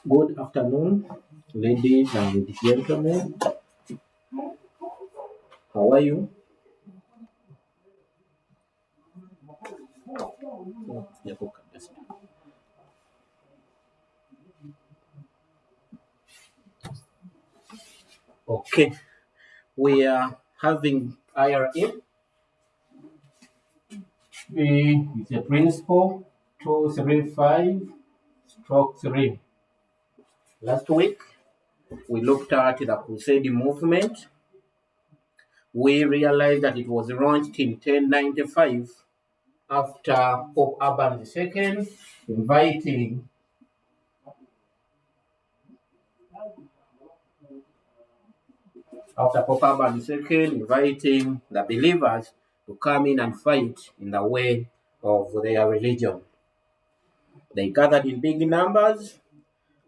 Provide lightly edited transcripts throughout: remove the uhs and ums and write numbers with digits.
Good afternoon, ladies and gentlemen. How are you? Okay, we are having IRA. It's a principle 275 stroke 3. Last week, we looked at the Crusade movement. We realized that it was launched in 1095 after Pope Urban II inviting the believers to come in and fight in the way of their religion. They gathered in big numbers,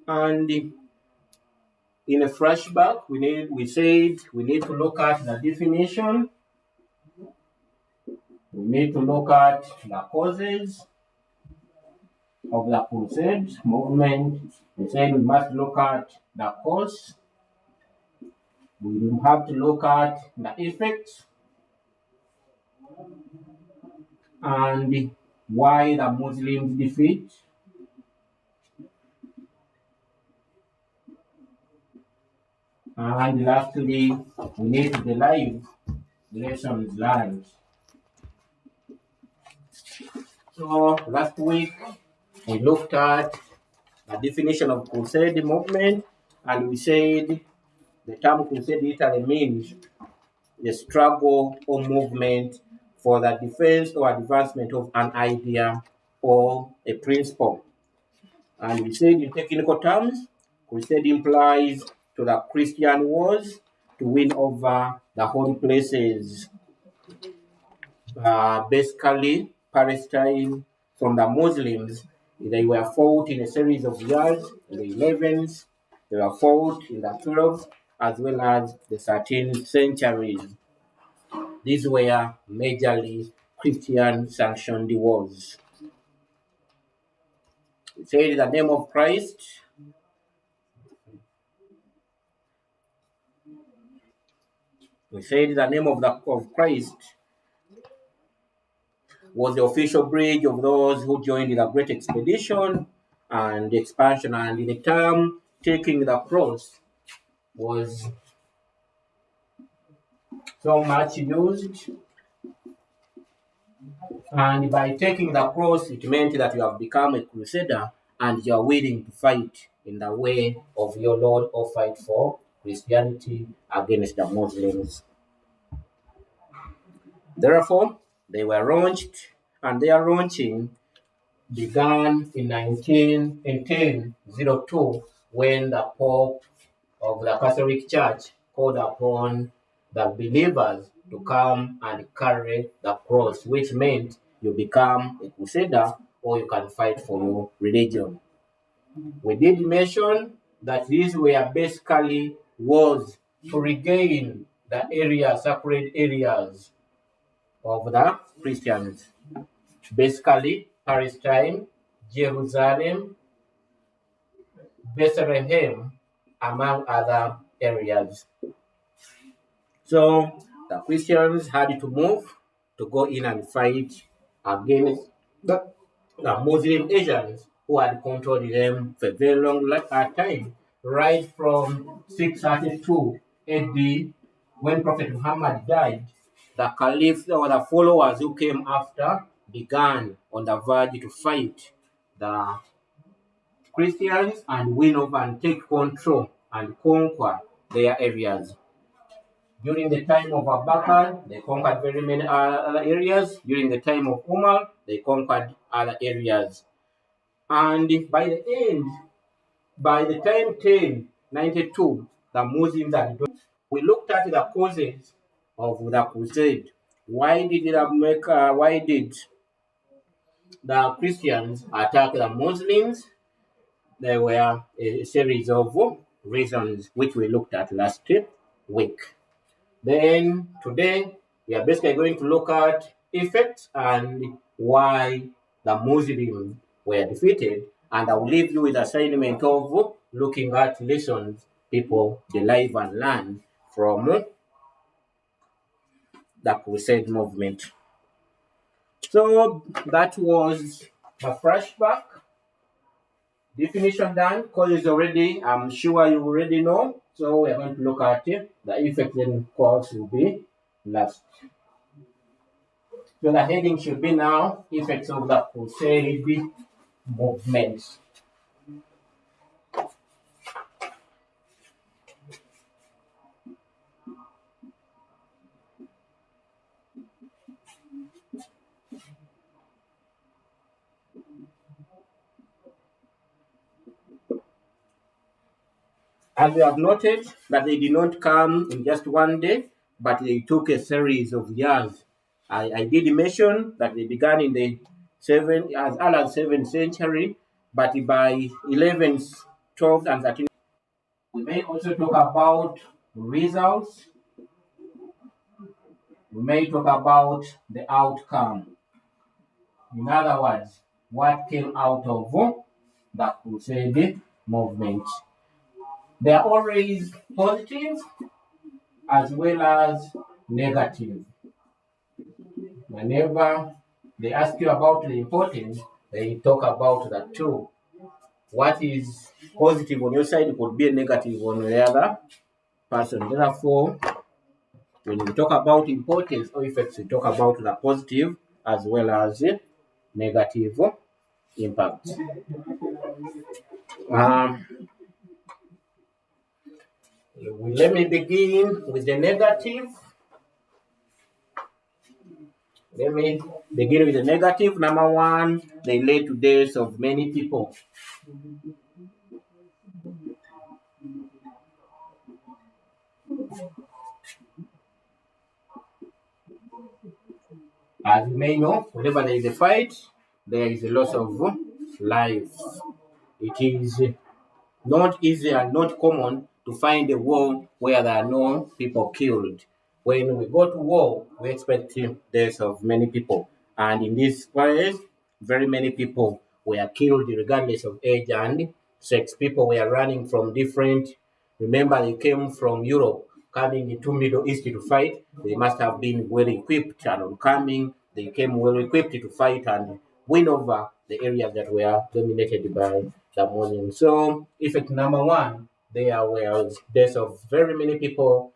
and in a flashback, we said we need to look at the definition, we need to look at the causes of the Crusade movement. We said we must look at the cause, we have to look at the effects, and why the Muslims defeat. And lastly, we need to derive lessons learned. So last week, we looked at the definition of Crusade movement, and we said the term Crusade literally means the struggle or movement for the defense or advancement of an idea or a principle. And we said in technical terms, Crusade implies to the Christian wars to win over the holy places, basically Palestine from the Muslims. They were fought in a series of years, in the 11th, they were fought in the 12th, as well as the 13th centuries. These were majorly Christian sanctioned wars. We say the name of Christ. We said the name of Christ was the official bridge of those who joined the Great Expedition and expansion, and the term taking the cross was so much used. And by taking the cross, it meant that you have become a crusader and you are willing to fight in the way of your Lord or fight for Christianity against the Muslims. Therefore, they were launched, and their launching began in 1002 when the Pope of the Catholic Church called upon the believers to come and carry the cross, which meant you become a crusader or you can fight for your religion. We did mention that these were basically wars to regain the sacred areas of the Christians, basically Palestine, Jerusalem, Bethlehem, among other areas. So the Christians had to move to go in and fight against the Muslim Asians who had controlled them for a very long time, right from 632 AD, when Prophet Muhammad died, the caliphs or the followers who came after began on the verge to fight the Christians and win over and take control and conquer their areas. During the time of Abubakar, they conquered very many other areas. During the time of Umar, they conquered other areas. And by the time 1092, the Muslims had done. We looked at the causes of the Crusade. Why did the Christians attack the Muslims? There were a series of reasons which we looked at last week. Then today we are basically going to look at effects and why the Muslims were defeated. And I will leave you with the assignment of looking at lessons people derive and learn from the Crusade movement. So that was the flashback. Definition done, cause already, I'm sure you already know. So we're going to look at it. The effect then cause will be last. So the heading should be now effects of the Crusade movement. As we have noted that they did not come in just one day, but they took a series of years. I did mention that they began in the as early as 7th century, but by 11th, 12th, and 13th, we may also talk about results. We may talk about the outcome. In other words, what came out of the Crusade movement. They are always positive as well as negative. Whenever they ask you about the importance, they talk about the two. What is positive on your side could be a negative on the other person. Therefore, when we talk about importance or effects, we talk about the positive as well as negative impact. Let me begin with the negative. Let me begin with the negative. Number one, they led to deaths of many people. As you may know, whenever there is a fight, there is a loss of life. It is not easy and not common to find a war where there are no people killed. When we go to war, we expect deaths of many people. And in this place, very many people were killed regardless of age and sex. People were running from different, remember they came from Europe, coming into Middle East to fight. They must have been well equipped, and on coming, they came well equipped to fight and win over the areas that were dominated by the Muslims. So, effect number one, there were deaths of very many people,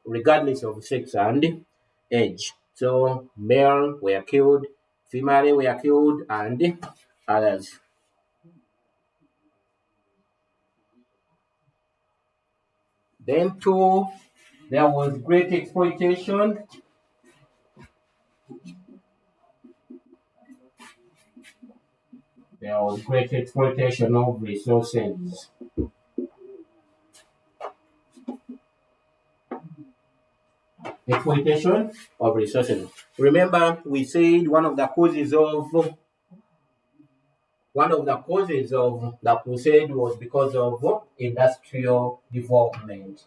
regardless of sex and age. So, male were killed, female were killed, and others. Then, two, there was great exploitation. There was great exploitation of resources. Exploitation of resources. Remember, we said one of the causes of the Crusade was because of industrial development.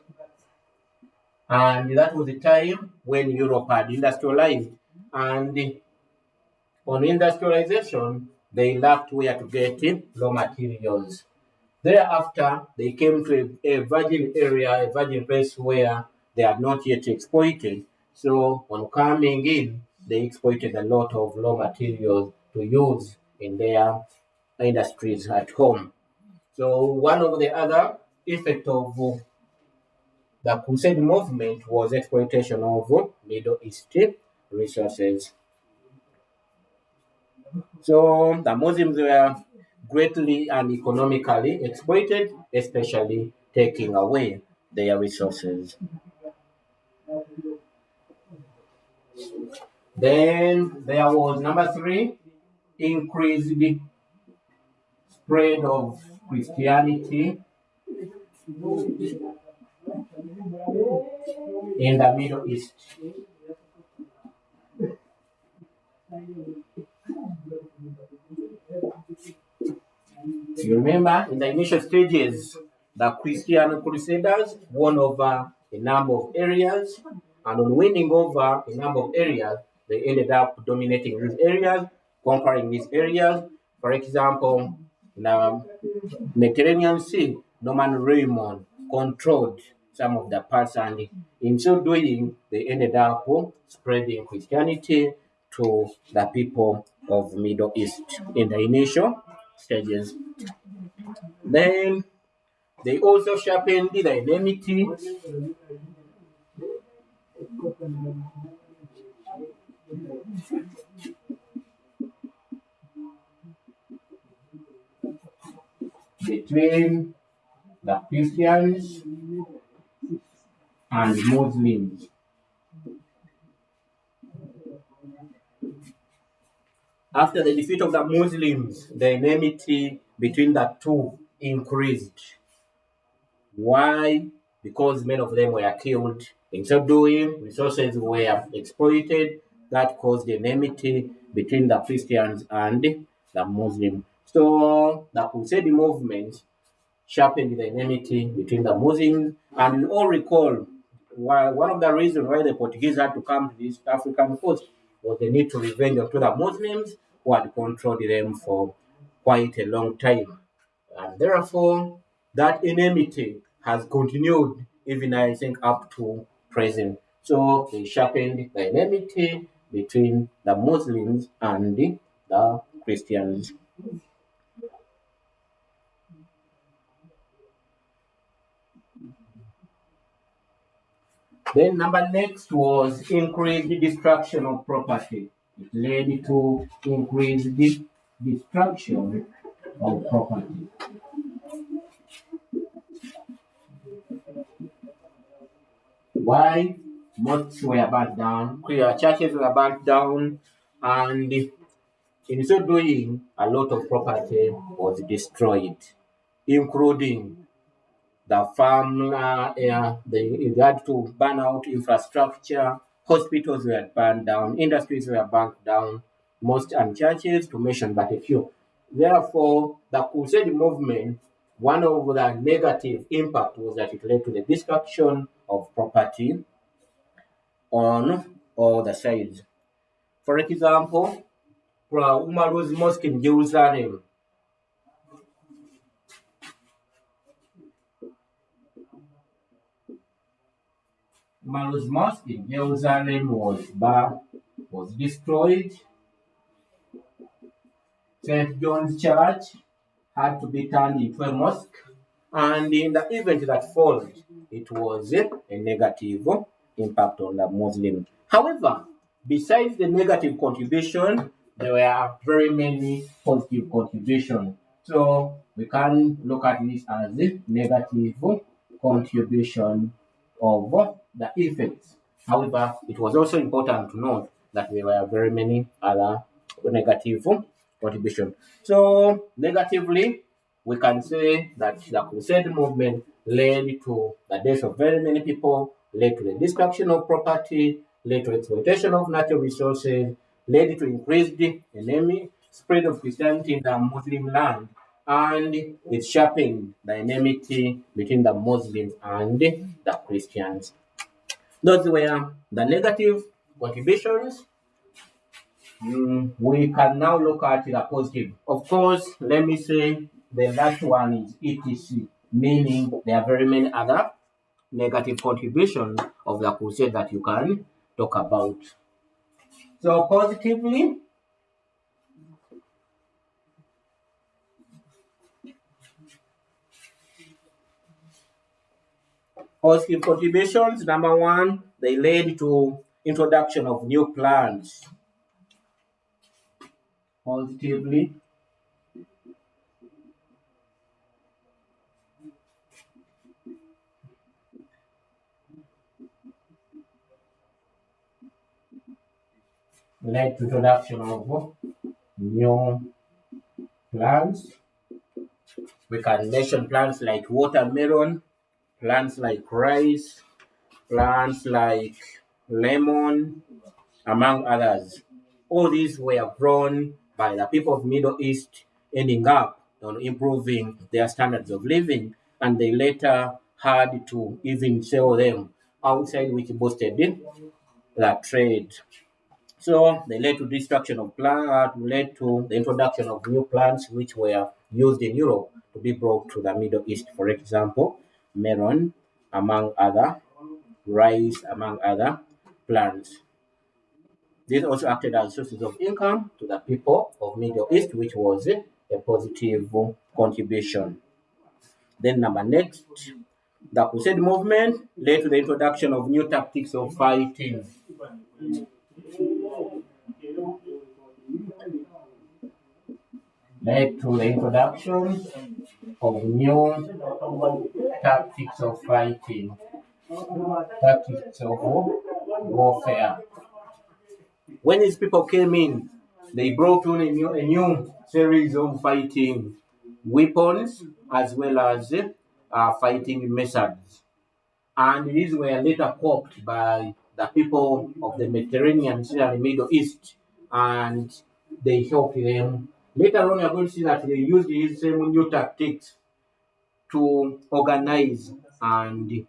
And that was the time when Europe had industrialized. And on industrialization, they lacked where to get raw materials. Thereafter, they came to a virgin area, a virgin place where they had not yet exploited. So, on coming in, they exploited a lot of raw materials to use in their industries at home. So one of the other effects of the Crusade movement was exploitation of Middle East resources. So the Muslims were greatly and economically exploited, especially taking away their resources. Then there was number three, increased spread of Christianity in the Middle East. You remember in the initial stages, the Christian crusaders won over a number of areas, and on winning over a number of areas, they ended up dominating these areas, conquering these areas. For example, in the Mediterranean Sea, Norman Raymond controlled some of the parts, and in so doing, they ended up spreading Christianity to the people of Middle East in the initial stages. Then they also sharpened the enmity between the Christians and Muslims. After the defeat of the Muslims, the enmity between the two increased. Why? Because many of them were killed. In so doing, resources were exploited. That caused enmity between the Christians and the Muslims. So the Crusade movement sharpened the enmity between the Muslims. And we all recall why one of the reasons why the Portuguese had to come to this African coast was the need to revenge onto the Muslims who had controlled them for quite a long time. And therefore, that enmity has continued even I think up to present. So they sharpened the enmity between the Muslims and the Christians. Then number next was increased destruction of property. It led to increased destruction of property. Why? Mosques were burnt down, churches were burnt down, and in so doing, a lot of property was destroyed, including the farm, they had to burn out infrastructure, hospitals were burned down, industries were burnt down, mosques and churches, to mention but a few. Therefore, the Crusade movement, one of the negative impact was that it led to the destruction of property on all the sides. For example, Umar's Mosque in Jerusalem. Umar's Mosque in Jerusalem was destroyed. St. John's Church had to be turned into a mosque, and in the event that followed, it was a negative impact on the Muslims. However, besides the negative contribution, there were very many positive contributions. So we can look at this as a negative contribution of the effects. However, it was also important to note that there were very many other negative contributions. So negatively, we can say that the Crusade movement led to the death of very many people, led to the destruction of property, led to exploitation of natural resources, led to increased enemy, spread of Christianity in the Muslim land, and it sharpened the enmity between the Muslims and the Christians. Those were the negative contributions. We can now look at the positive. Of course, let me say the last one is ETC, meaning there are very many other negative contributions of the crusade that you can talk about. So positively, Positive contributions. Number one, they led to introduction of new plants. Positively, led to introduction of new plants. We can mention plants like watermelon, plants like rice, plants like lemon, among others. All these were grown by the people of Middle East, ending up on improving their standards of living, and they later had to even sell them outside, which boosted the trade. So they led to destruction of plants, led to the introduction of new plants which were used in Europe to be brought to the Middle East. For example, melon, among other, rice, among other plants. This also acted as sources of income to the people of Middle East, which was a positive contribution. Then number next, the Crusade movement led to the introduction of new tactics of fighting. Led to the introduction of new tactics of fighting, tactics of warfare. When these people came in, they brought on a new series of fighting weapons as well as fighting methods. And these were later copied by the people of the Mediterranean Sea and the Middle East, and they helped them. Later on, you're going to see that they used these same new tactics to organize and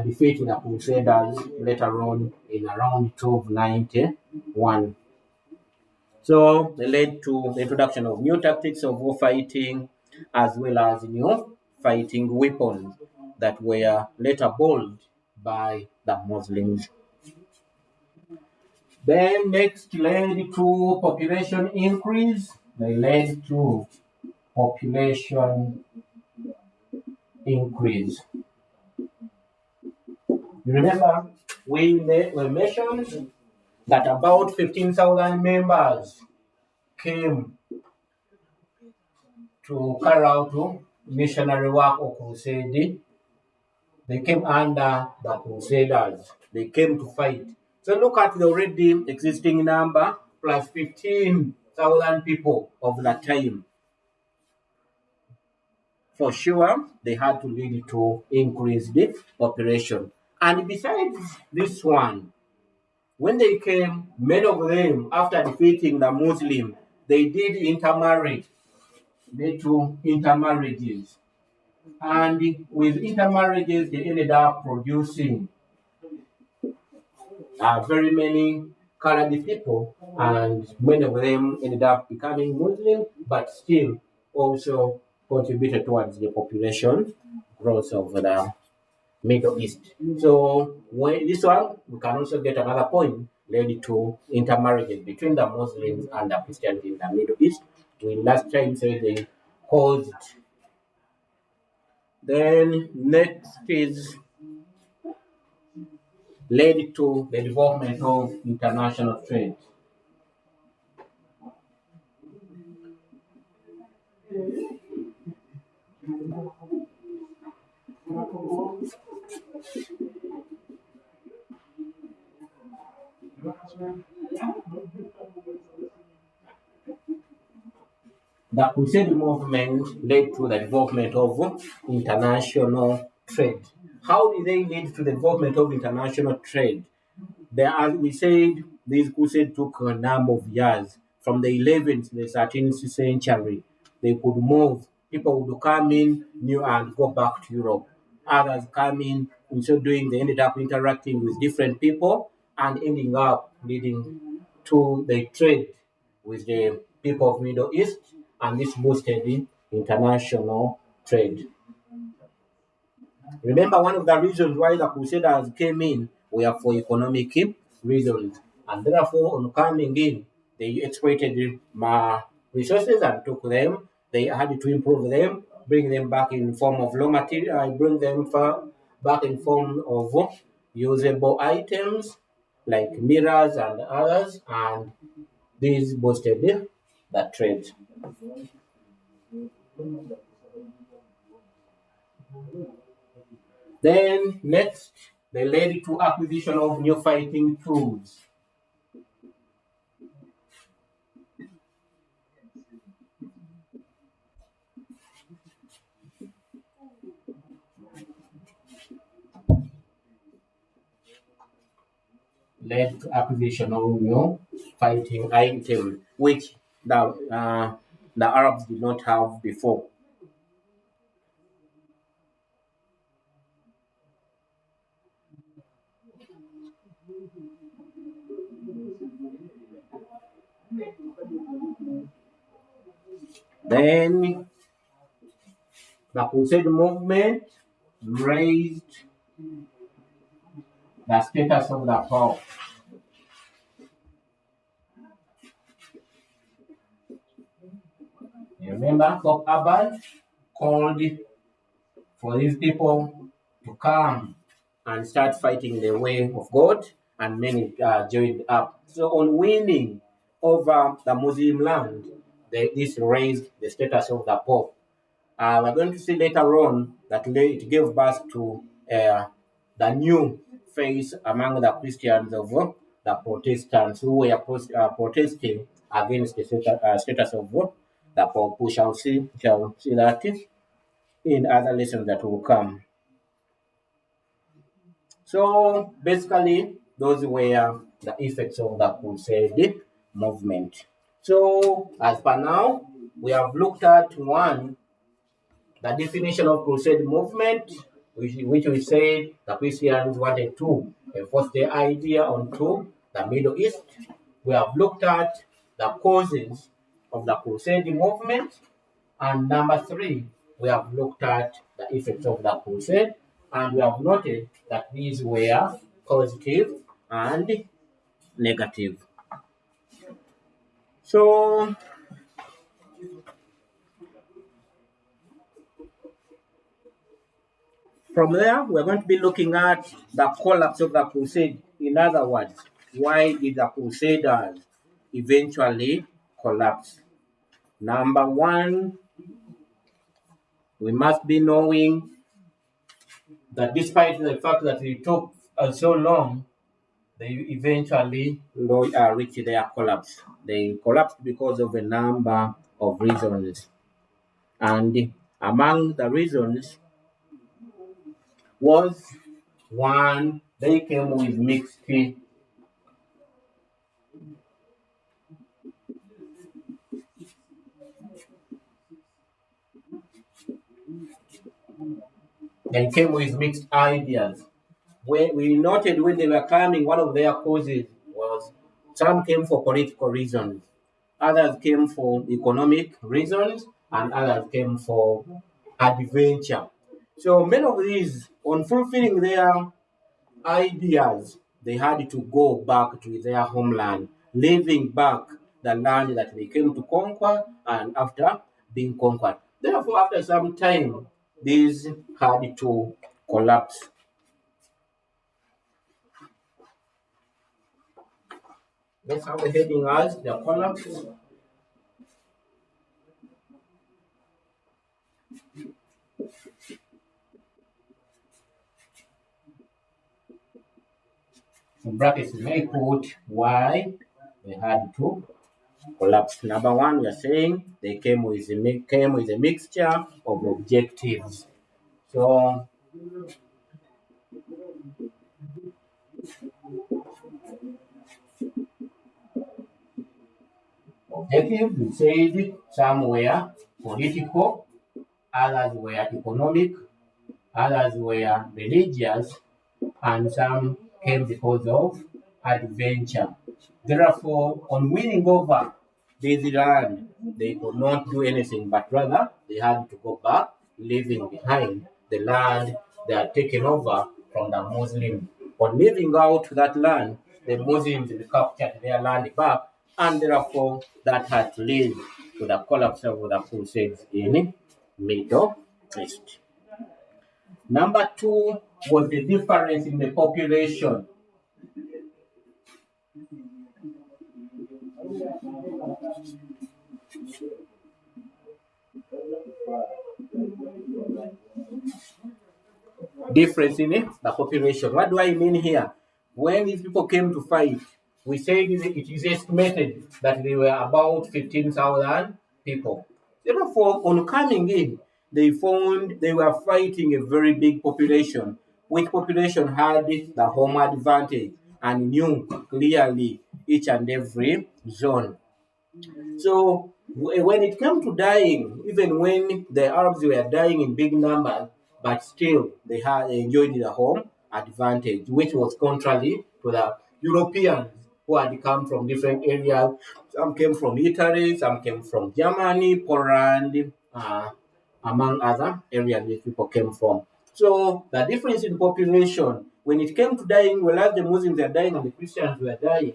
defeat the Crusaders later on in around 1291. So they led to the introduction of new tactics of war fighting as well as new fighting weapons that were later bought by the Muslims. Then next led to population increase. They led to population increase. You remember we mentioned that about 15,000 members came to carry out missionary work or crusade. They came under the Crusaders. They came to fight. So look at the already existing number plus 15,000 people of that time. For sure, they had to lead to increase the population. And besides this one, when they came, many of them, after defeating the Muslim, they did intermarry. They do intermarriages. And with intermarriages, they ended up producing very many colored people, and many of them ended up becoming Muslim, but still also contributed towards the population growth of the Middle East. So when this one, we can also get another point led to intermarriages between the Muslims and the Christians in the Middle East. We last time said they caused. Then next is led to the development of international trade. The Crusade movement led to the development of international trade. How did they lead to the development of international trade? As we said, this crusade took a number of years. From the 11th to the 13th century, they could move. People would come in, new and go back to Europe. Others come in, in so doing, they ended up interacting with different people and ending up leading to the trade with the people of Middle East, and this boosted the international trade. Remember, one of the reasons why the Crusaders came in were for economic reasons, and therefore, on coming in, they exploited resources and took them. They had to improve them, bring them back in form of raw material, bring them back in form of usable items like mirrors and others, and these boosted the trade. Then next, they led to acquisition of new fighting tools. Led to acquisition of new fighting items, which the Arabs did not have before. Then the Crusade movement raised the status of the Pope. You remember Pope Urban called for these people to come and start fighting the way of God, and many joined up. So on winning over the Muslim land, this raised the status of the Pope. We're going to see later on that it gave birth to the new phase among the Christians of the Protestants who were protesting against the status of the Pope. We shall see that in other lessons that will come. So basically, those were the effects of the Crusade movement. So as per now, we have looked at one, the definition of Crusade movement, which we said the Christians wanted to enforce their idea onto the Middle East. We have looked at the causes of the Crusade movement. And number three, we have looked at the effects of the Crusade, and we have noted that these were positive and negative. So from there, we're going to be looking at the collapse of the Crusade. In other words, why did the Crusaders eventually collapse? Number one, we must be knowing that despite the fact that it took so long, they eventually reached their collapse. They collapsed because of a number of reasons. And among the reasons was one, they came with mixed ideas. When we noted when they were coming, one of their causes was some came for political reasons, others came for economic reasons, and others came for adventure. So many of these, on fulfilling their ideas, they had to go back to their homeland, leaving back the land that they came to conquer, and after being conquered. Therefore, after some time, these had to collapse. That's how the heading has the collapse. In brackets, we may put why they had to collapse. Number one, we are saying they came with a mixture of objectives. So objectives, we said some were political, others were economic, others were religious, and some came because of adventure. Therefore, on winning over this land, they could not do anything, but rather they had to go back, leaving behind the land they had taken over from the Muslims. On leaving out that land, the Muslims recaptured their land back, and therefore that had led to the collapse of the Crusades in Middle East. Number two was the difference in the population. Difference in the population. What do I mean here? When these people came to fight, we said it is estimated that they were about 15,000 people. Therefore, on coming in, they found they were fighting a very big population, which population had the home advantage and knew clearly each and every zone. So when it came to dying, even when the Arabs were dying in big numbers, but still they had enjoyed the home advantage, which was contrary to the Europeans who had come from different areas. Some came from Italy, some came from Germany, Poland, among other areas where people came from. So the difference in population, when it came to dying, whereas the Muslims were dying and the Christians were dying,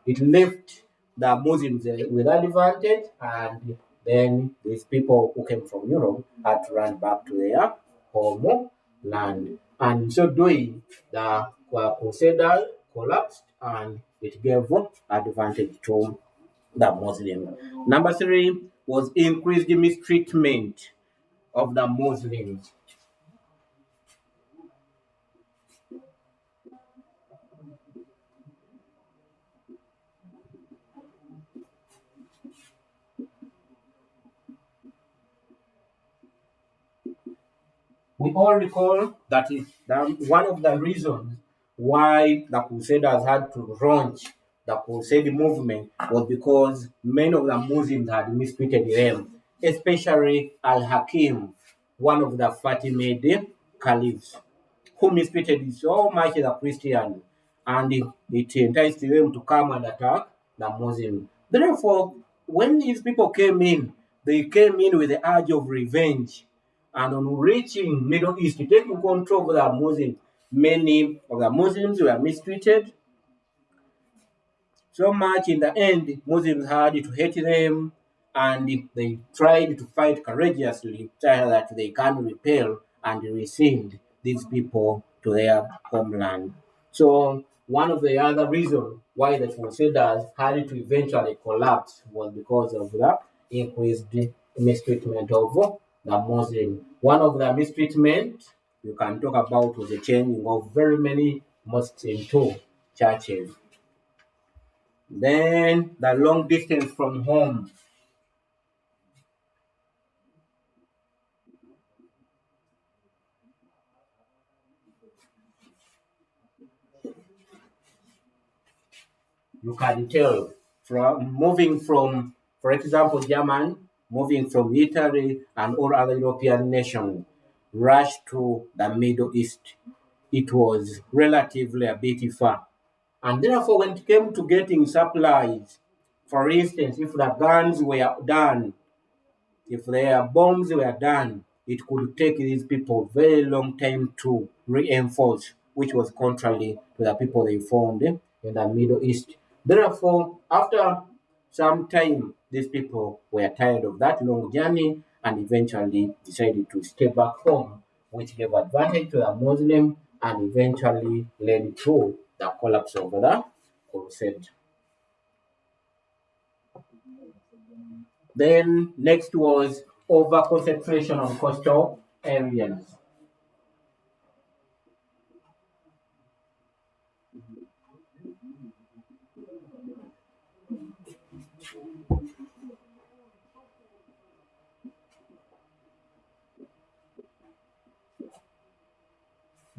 it left the Muslims with advantage, and then these people who came from Europe had to run back to their homeland. And in so doing, the Crusaders collapsed, and it gave advantage to the Muslims. Number three was increased mistreatment of the Muslims. We all recall that one of the reasons why the Crusaders had to launch the Crusade movement was because many of the Muslims had mistreated them, especially Al Hakim, one of the Fatimid caliphs, who mistreated so much the Christians, and it enticed them to come and attack the Muslims. Therefore, when these people came in, they came in with the urge of revenge. And on reaching Middle East, taking control of the Muslims, many of the Muslims were mistreated so much. In the end, Muslims had to hate them, and they tried to fight courageously so that they can repel and rescind these people to their homeland. So one of the other reasons why the Crusaders had to eventually collapse was because of the increased mistreatment of the Muslim. One of the mistreatment you can talk about was the changing of very many mosques into churches. Then the long distance from home. You can tell from moving from, for example, German, moving from Italy and all other European nations, rush to the Middle East. It was relatively a bit far. And therefore, when it came to getting supplies, for instance, if the guns were done, if their bombs were done, it could take these people very long time to reinforce, which was contrary to the people they found in the Middle East. Therefore, after some time, these people were tired of that long journey and eventually decided to stay back home, which gave advantage to the Muslim and eventually led to the collapse of the crusade. Then next was over concentration on coastal areas.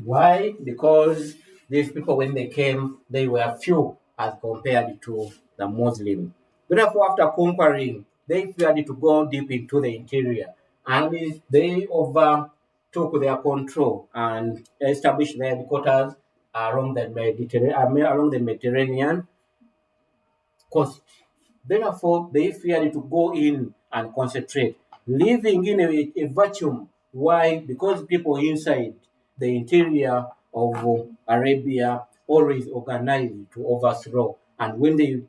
Why? Because these people, when they came, they were few as compared to the Muslim. Therefore, after conquering, they feared to go deep into the interior, and they overtook their control and established their headquarters along the Mediterranean coast. Therefore, they feared to go in and concentrate, living in a vacuum. Why? Because people inside the interior of Arabia always organized to overthrow. And when they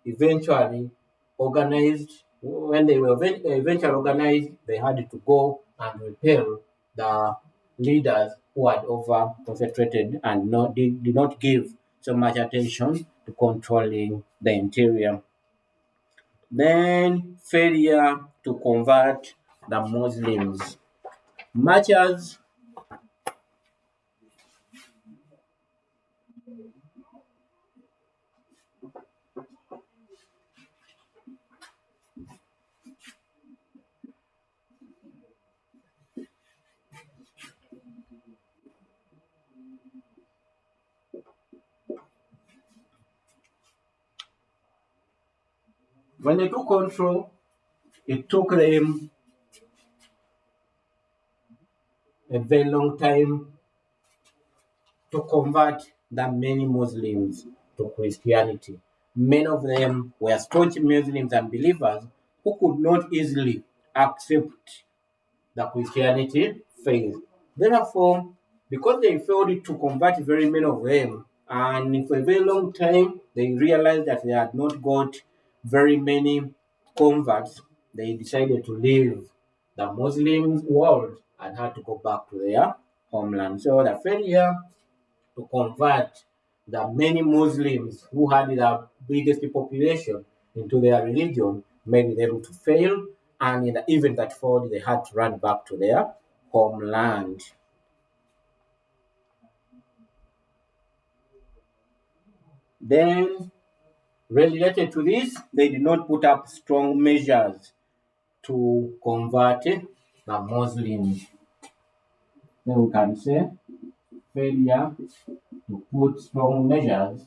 eventually when they were eventually organized, they had to go and repel the leaders who had over concentrated and did not give so much attention to controlling the interior. Then failure to convert the Muslims. Much as when they took control, it took them a very long time to convert the many Muslims to Christianity. Many of them were staunch Muslims and believers who could not easily accept the Christianity faith. Therefore, because they failed to convert very many of them, and for a very long time they realized that they had not got very many converts, they decided to leave the Muslim world and had to go back to their homeland. So the failure to convert the many Muslims who had the biggest population into their religion made them to fail, and in the event that failed, they had to run back to their homeland. Then, related to this, they did not put up strong measures to convert the Muslims. Then we can say failure to put strong measures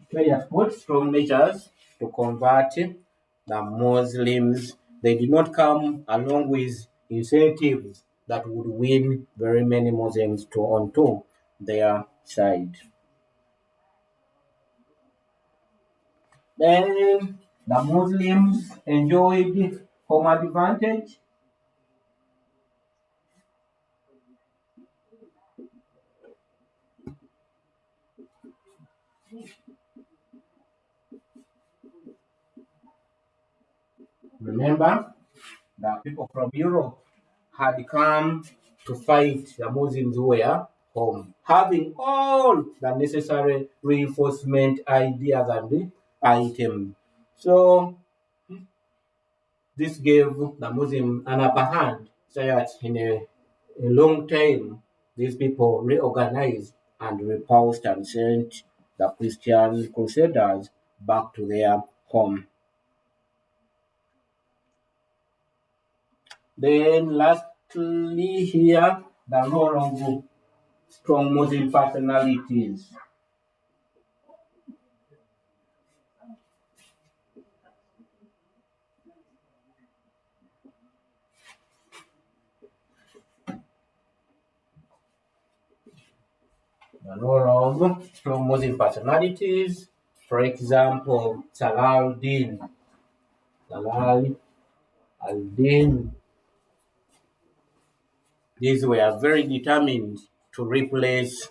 Players put strong measures to convert the Muslims. They did not come along with incentives that would win very many Muslims to onto their side. Then the Muslims enjoyed home advantage. Remember, the people from Europe had come to fight the Muslims who were home, having all the necessary reinforcement ideas and the items. So this gave the Muslims an upper hand, so that in a long time, these people reorganized and repulsed and sent the Christian crusaders back to their home. Then lastly here, the role of strong Muslim personalities. The role of strong Muslim personalities, for example, Salal al-Din. These were very determined to replace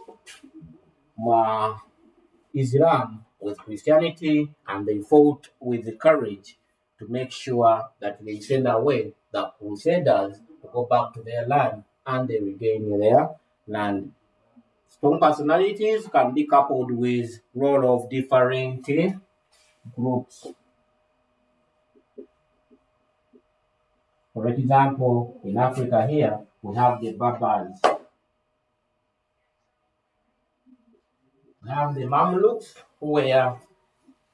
Islam with Christianity, and they fought with the courage to make sure that they send away the Crusaders to go back to their land and they regain their land. Strong personalities can be coupled with role of different groups. For example, in Africa here, we have the Berbers. We have the Mamluks, who were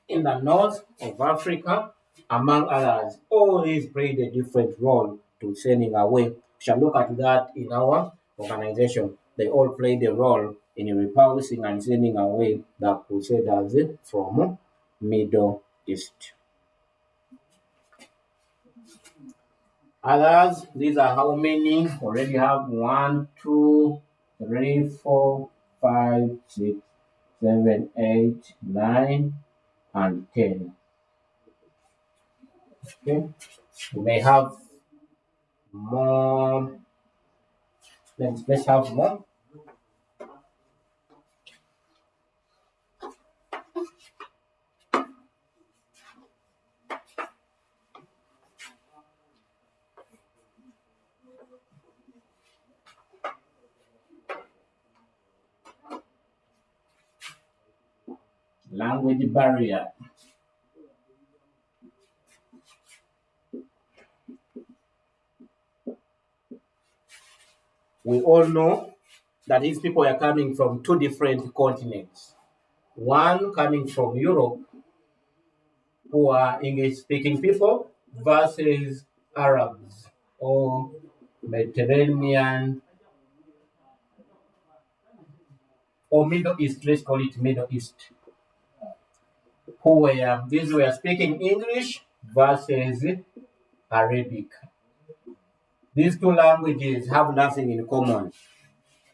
in the north of Africa, among others. All these played a different role to sending away. We shall look at that in our organization. They all played a role in repulsing and sending away the Crusaders from Middle East. Others, these are how many? Already have 1, 2, 3, 4, 5, 6, 7, 8, 9, and 10. Okay, we may have more. Let's have more. Language barrier. We all know that these people are coming from two different continents. One coming from Europe, who are English-speaking people, versus Arabs or Mediterranean or Middle East. Let's call it Middle East. These were speaking English versus Arabic. These two languages have nothing in common.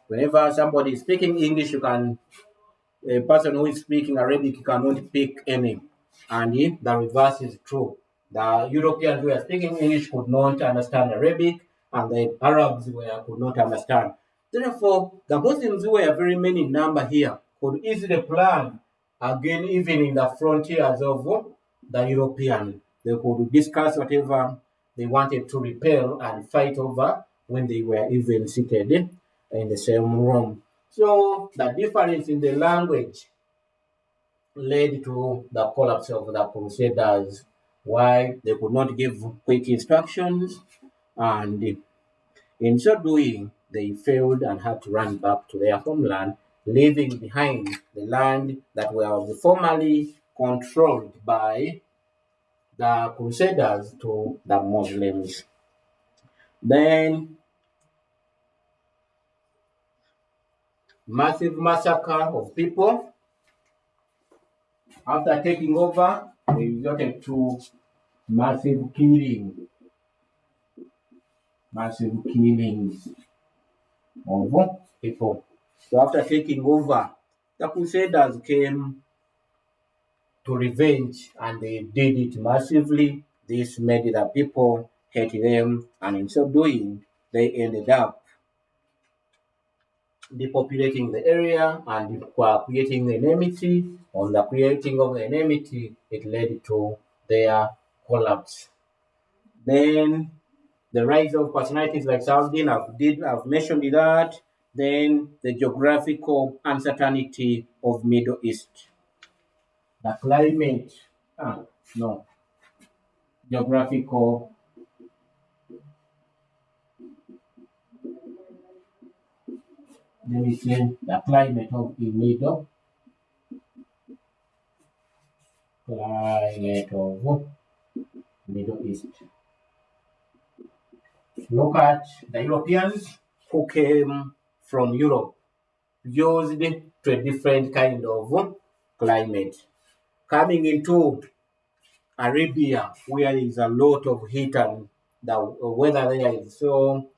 Whenever somebody is speaking English, a person who is speaking Arabic cannot pick any. And the reverse is true. The Europeans who are speaking English could not understand Arabic, and the Arabs could not understand. Therefore, the Muslims, who were very many in number here, could easily plan again, even in the frontiers of the European. They could discuss whatever they wanted to repel and fight over when they were even seated in the same room. So the difference in the language led to the collapse of the Crusaders, why they could not give quick instructions, and in so doing, they failed and had to run back to their homeland, leaving behind the land that was formerly controlled by the Crusaders to the Muslims. Then, massive massacre of people. After taking over, they resorted to massive killings of people. So after taking over, the Crusaders came to revenge, and they did it massively. This made the people hate them, and in so doing, they ended up depopulating the area and creating enmity. On the creating of the enmity, it led to their collapse. Then the rise of personalities like Saladin, I've mentioned that. Then the geographical uncertainty of Middle East. The climate, geographical the climate of the Middle East. Look at the Europeans who came from Europe, used to a different kind of climate. Coming into Arabia, where there is a lot of heat and the weather there is so,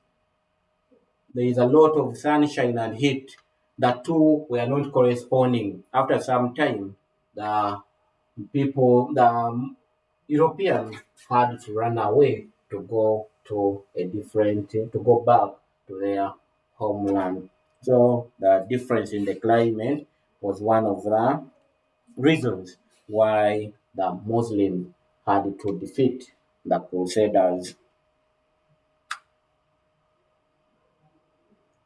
there is a lot of sunshine and heat. The two were not corresponding. After some time, the Europeans had to run away to go back to their homeland. So the difference in the climate was one of the reasons why the Muslims had to defeat the Crusaders.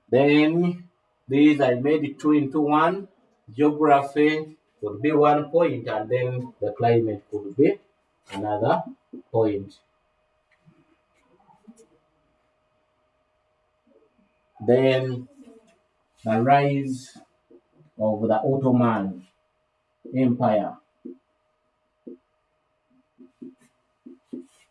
Then these I made it two into one. Geography could be one point, and then the climate could be another point. Then the rise of the Ottoman Empire.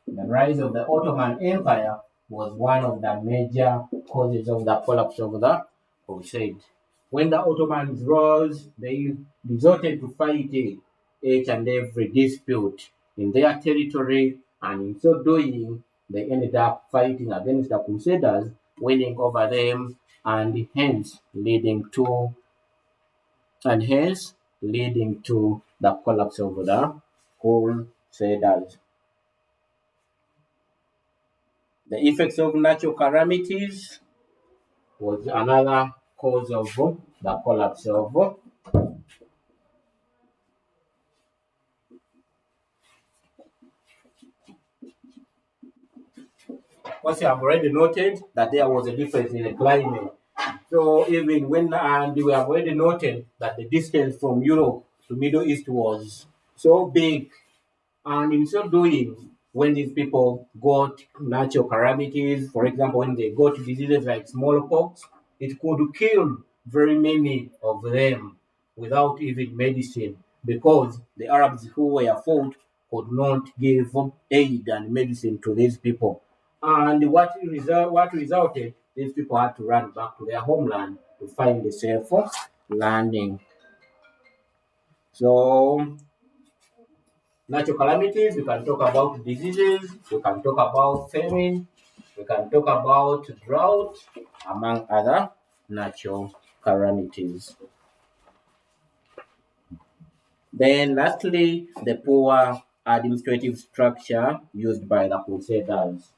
The rise of the Ottoman Empire was one of the major causes of the collapse of the Crusade. When the Ottomans rose, they resorted to fighting each and every dispute in their territory, and in so doing, they ended up fighting against the Crusaders, winning over them, and hence leading to the collapse of the Crusaders. The effects of natural calamities was another cause of the collapse of Once you have already noted that there was a difference in the climate. So even we have already noted that the distance from Europe the Middle East was so big, and in so doing, when these people got natural calamities, for example, when they got diseases like smallpox, it could kill very many of them without even medicine, because the Arabs who were fought could not give aid and medicine to these people. And what resulted, these people had to run back to their homeland to find a safe landing. So natural calamities, we can talk about diseases, we can talk about famine, we can talk about drought, among other natural calamities. Then, lastly, the poor administrative structure used by the Crusaders.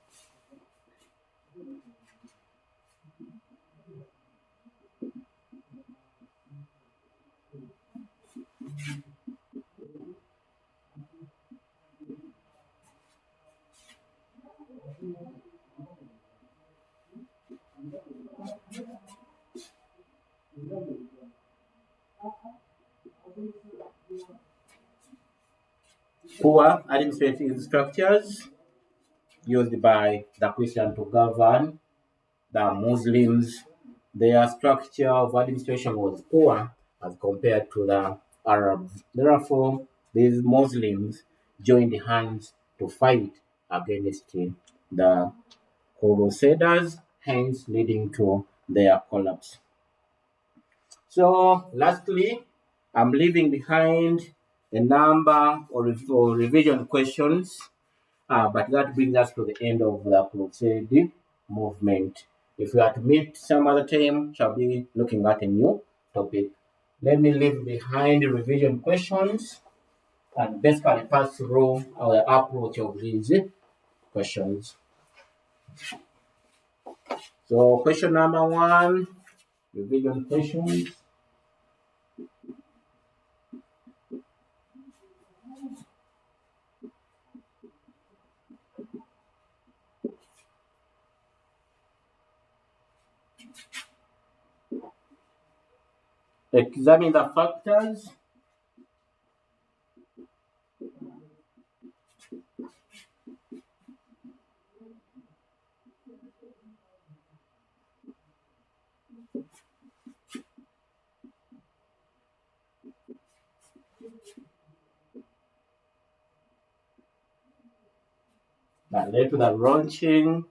Poor administrative structures used by the Christian to govern the Muslims. Their structure of administration was poor as compared to the Arabs. Therefore, these Muslims joined hands to fight against the Crusaders, hence leading to their collapse. So, lastly, I'm leaving behind a number of revision questions, but that brings us to the end of the Crusade movement. If we are to meet some other time, shall be looking at a new topic. Let me leave behind the revision questions and basically pass through our approach of these questions. So, question number one, revision questions. Examine the factors that led to the launching.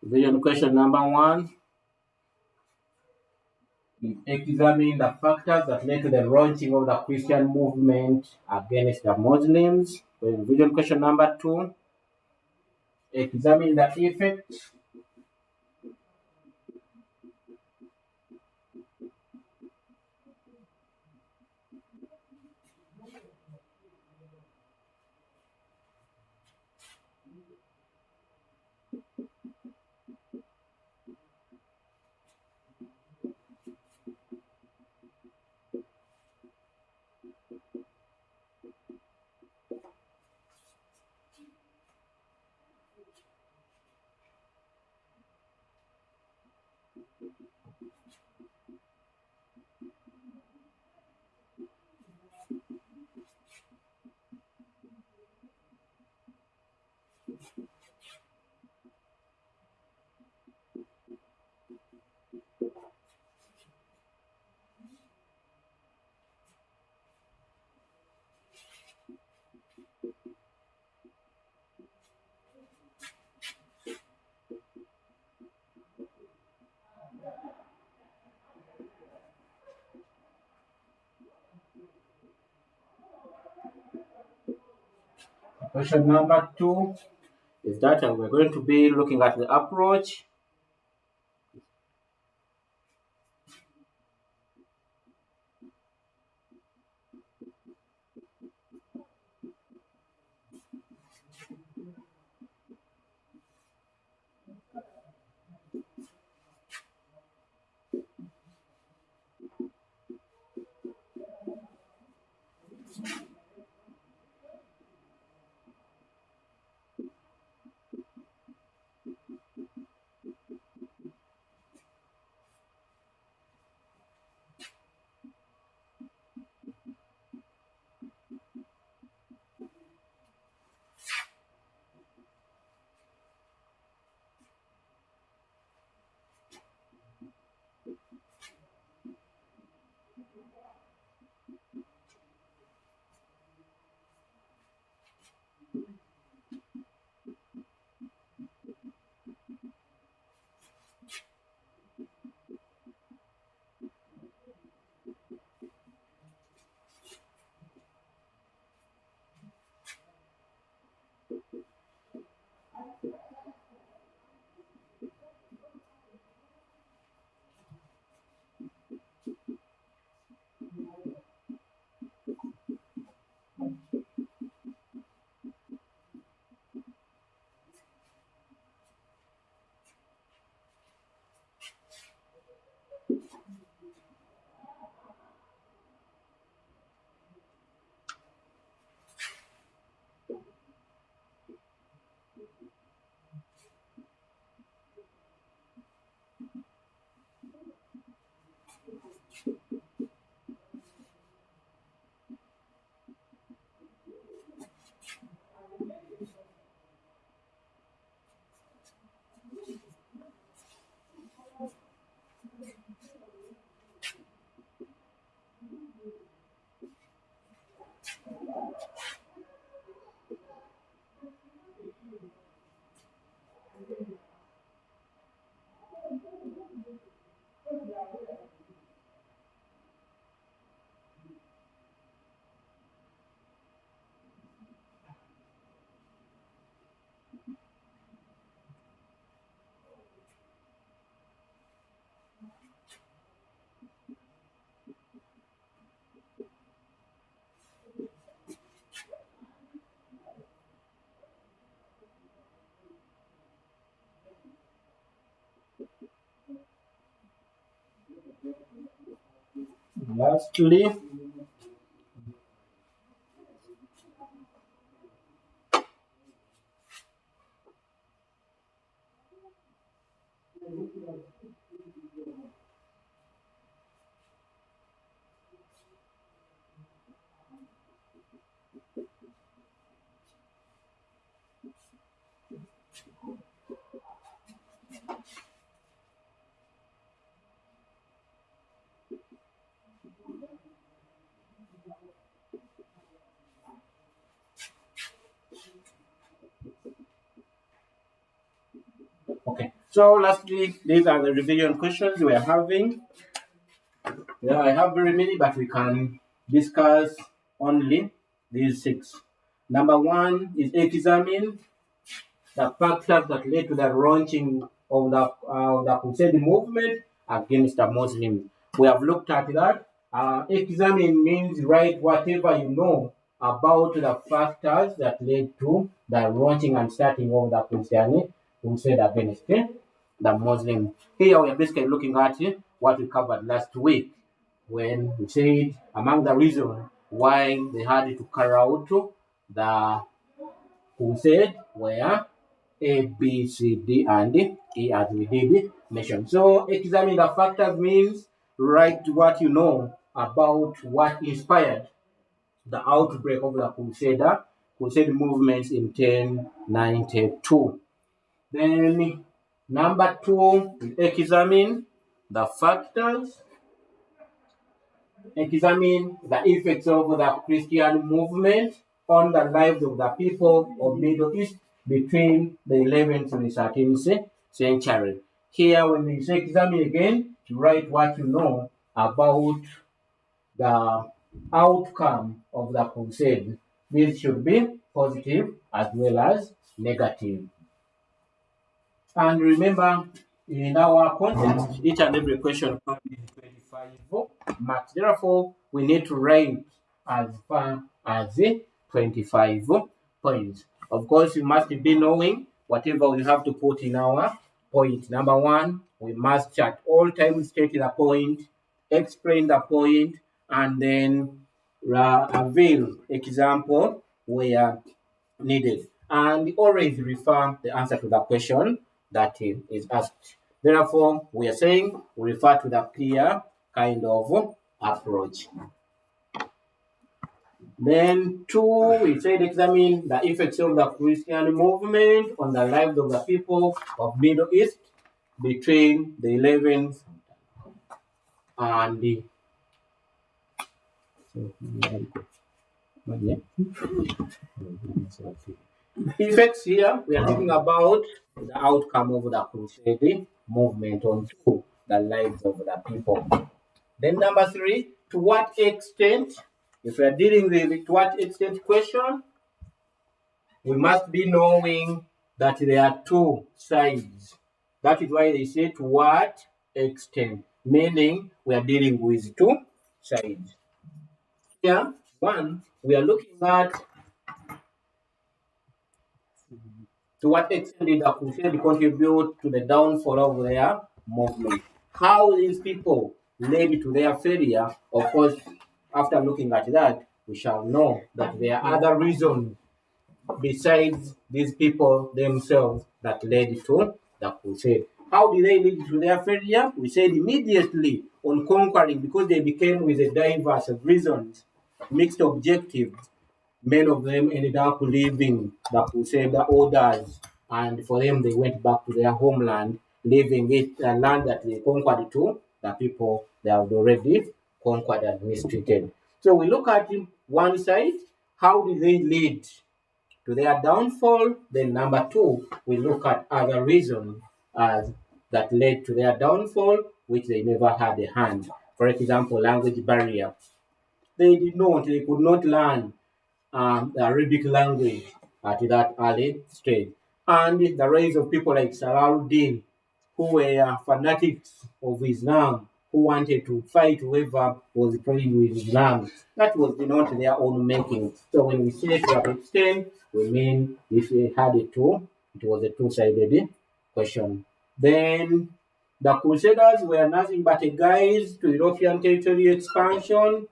Revision question number one. Examine the factors that led to the launching of the Christian movement against the Muslims. Revision question number two. Examine the effect question number two is that we're going to be looking at the approach. lastly, okay. So lastly, these are the revision questions we are having. Yeah, I have very many, but we can discuss only these 6. Number 1 is examine the factors that led to the launching of the Crusade movement against the Muslims. We have looked at that. Examine means write whatever you know about the factors that led to the launching and starting of the Crusade against the Muslims. Here we are basically looking at what we covered last week when we said among the reasons why they had to carry out the crusade were A, B, C, D, and E, as we did mention. So examine the factors means write what you know about what inspired the outbreak of the crusade movements in 1092. Then number 2 is examine the factors, examine the effects of the Christian movement on the lives of the people of Middle East between the 11th and the 13th century. Here, when we say examine again, to write what you know about the outcome of the crusade. This should be positive as well as negative. And remember, in our content, each and every question comes with 25 marks. Therefore, we need to write as far as 25 points. Of course, we must be knowing whatever we have to put in our point. Number 1, we must at all times state the point, explain the point, and then avail example where needed. And always refer the answer to the question that is asked. Therefore, we are saying we refer to the clear kind of approach. Then 2, we said examine the effects of the Christian movement on the lives of the people of Middle East between the 11th and the effects. Here we are talking about the outcome of the crusade movement onto the lives of the people. Then number 3, to what extent, if we are dealing with to what extent question, we must be knowing that there are 2 sides. That is why they say to what extent, meaning we are dealing with 2 sides. Here, 1, we are looking at to what extent did the crusade contribute to the downfall of their movement? How these people led to their failure? Of course, after looking at that, we shall know that there are other reasons besides these people themselves that led to the crusade. How did they lead to their failure? We said immediately on conquering, because they became with a diverse of reasons, mixed objectives. Many of them ended up leaving the Crusader orders, and for them, they went back to their homeland, leaving it a land that they conquered to the people they have already conquered and mistreated. So we look at one side, how did they lead to their downfall? Then number 2, we look at other reasons that led to their downfall, which they never had a hand. For example, language barrier. They could not learn the Arabic language at that early stage. And the rise of people like Salahuddin, who were fanatics of Islam, who wanted to fight whoever was praying with Islam. That was not their own making. So when we say to an extent, we mean if they had it was a two-sided question. Then The Crusaders were nothing but a guide to European territory expansion.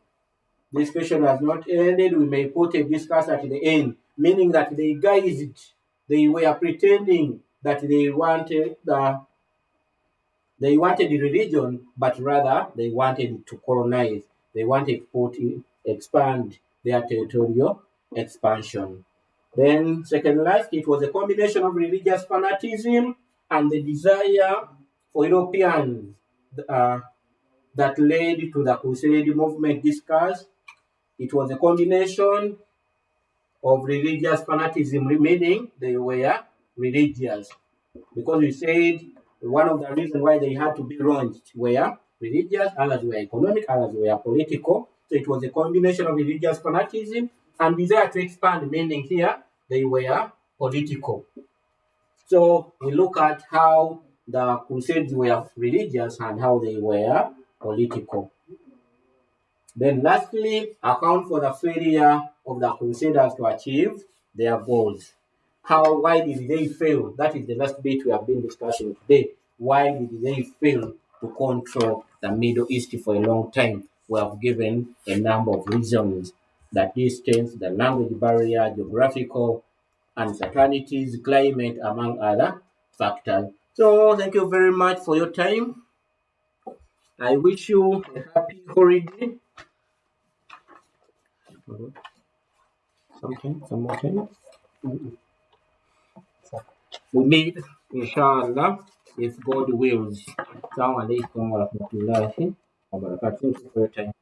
This question has not ended. We may put a discuss at the end, meaning that they guised, they were pretending that they wanted religion, but rather they wanted to colonize. They wanted to expand their territorial expansion. Then, second last, it was a combination of religious fanatism and the desire for Europeans uh, that led to the Crusade movement discussed. It was a combination of religious fanaticism, meaning they were religious. Because we said one of the reasons why they had to be launched were religious, others were economic, others were political. So it was a combination of religious fanaticism and desire to expand, meaning here they were political. So we look at how the Crusades were religious and how they were political. Then lastly, account for the failure of the Crusaders to achieve their goals. Why did they fail? That is the last bit we have been discussing today. Why did they fail to control the Middle East for a long time? We have given a number of reasons: the distance, the language barrier, geographical uncertainties, climate, among other factors. So thank you very much for your time. I wish you a happy holiday. Something. We meet, inshallah, if God wills. Assalamu alaikum wa rahmatullahi wa barakatuh. Thank you for your time.